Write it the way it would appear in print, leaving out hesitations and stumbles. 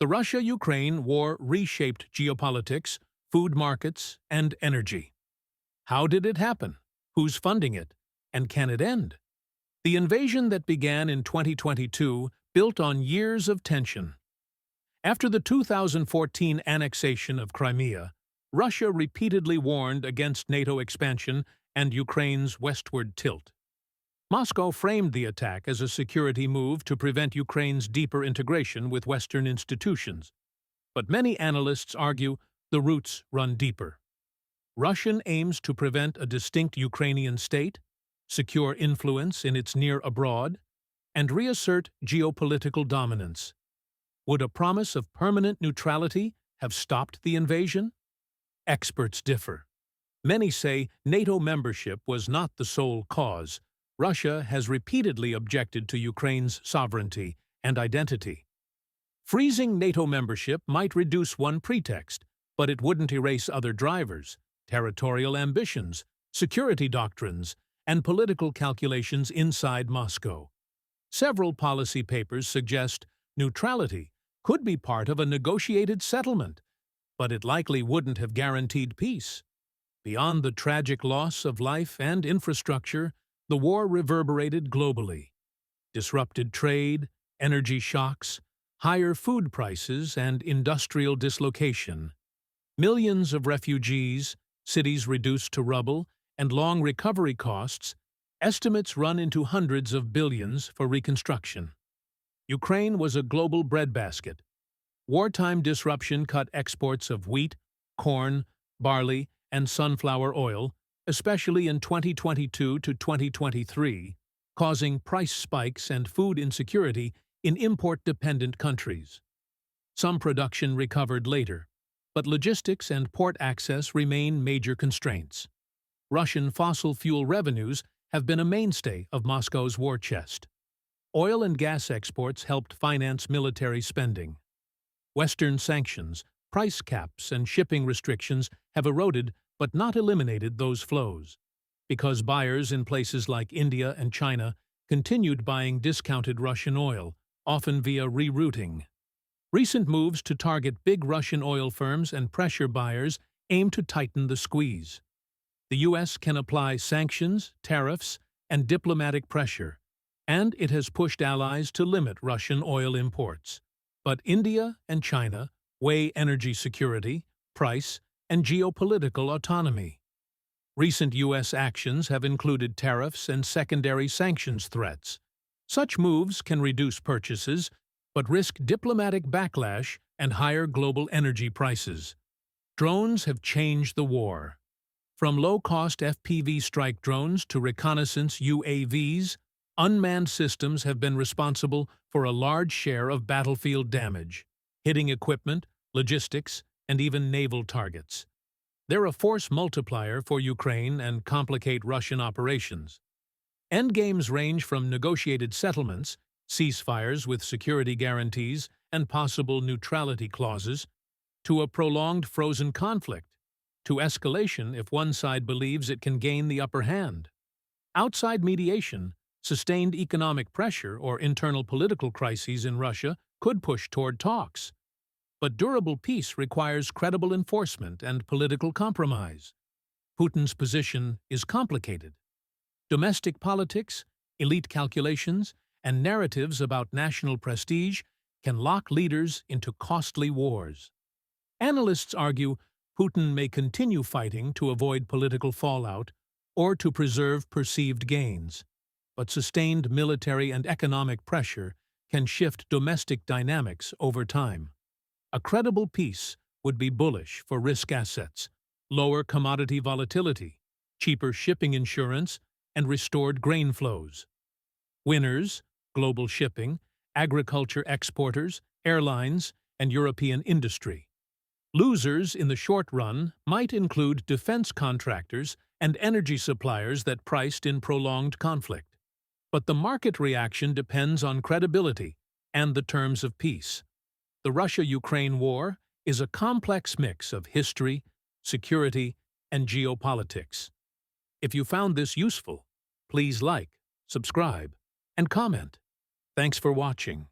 The Russia-Ukraine war reshaped geopolitics, food markets, and energy. How did it happen? Who's funding it? And can it end? The invasion that began in 2022 built on years of tension. After the 2014 annexation of Crimea, Russia repeatedly warned against NATO expansion and Ukraine's westward tilt. Moscow framed the attack as a security move to prevent Ukraine's deeper integration with Western institutions. But many analysts argue the roots run deeper. Russian aims to prevent a distinct Ukrainian state, secure influence in its near abroad, and reassert geopolitical dominance. Would a promise of permanent neutrality have stopped the invasion? Experts differ. Many say NATO membership was not the sole cause. Russia has repeatedly objected to Ukraine's sovereignty and identity. Freezing NATO membership might reduce one pretext, but it wouldn't erase other drivers, territorial ambitions, security doctrines, and political calculations inside Moscow. Several policy papers suggest neutrality could be part of a negotiated settlement, but it likely wouldn't have guaranteed peace. Beyond the tragic loss of life and infrastructure, the war reverberated globally. Disrupted trade, energy shocks, higher food prices, and industrial dislocation. Millions of refugees, cities reduced to rubble, and long recovery costs, estimates run into hundreds of billions for reconstruction. Ukraine was a global breadbasket. Wartime disruption cut exports of wheat, corn, barley, and sunflower oil, especially in 2022 to 2023, causing price spikes and food insecurity in import-dependent countries. Some production recovered later, but logistics and port access remain major constraints. Russian fossil fuel revenues have been a mainstay of Moscow's war chest. Oil and gas exports helped finance military spending. Western sanctions, price caps, and shipping restrictions have eroded but not eliminated those flows, because buyers in places like India and China continued buying discounted Russian oil, often via rerouting. Recent moves to target big Russian oil firms and pressure buyers aim to tighten the squeeze. The U.S. can apply sanctions, tariffs, and diplomatic pressure, and it has pushed allies to limit Russian oil imports. But India and China weigh energy security, price, and geopolitical autonomy. Recent U.S. actions have included tariffs and secondary sanctions threats. Such moves can reduce purchases, but risk diplomatic backlash and higher global energy prices. Drones have changed the war. From low-cost FPV strike drones to reconnaissance UAVs, unmanned systems have been responsible for a large share of battlefield damage, hitting equipment, logistics, and even naval targets. They're a force multiplier for Ukraine and complicate Russian operations. Endgames range from negotiated settlements, ceasefires with security guarantees and possible neutrality clauses, to a prolonged frozen conflict, to escalation if one side believes it can gain the upper hand. Outside mediation, sustained economic pressure or internal political crises in Russia could push toward talks. But durable peace requires credible enforcement and political compromise. Putin's position is complicated. Domestic politics, elite calculations, and narratives about national prestige can lock leaders into costly wars. Analysts argue Putin may continue fighting to avoid political fallout or to preserve perceived gains, but sustained military and economic pressure can shift domestic dynamics over time. A credible peace would be bullish for risk assets, lower commodity volatility, cheaper shipping insurance, and restored grain flows. Winners, global shipping, agriculture exporters, airlines, and European industry. Losers in the short run might include defense contractors and energy suppliers that priced in prolonged conflict. But the market reaction depends on credibility and the terms of peace. The Russia-Ukraine war is a complex mix of history, security, and geopolitics. If you found this useful, please like, subscribe, and comment. Thanks for watching.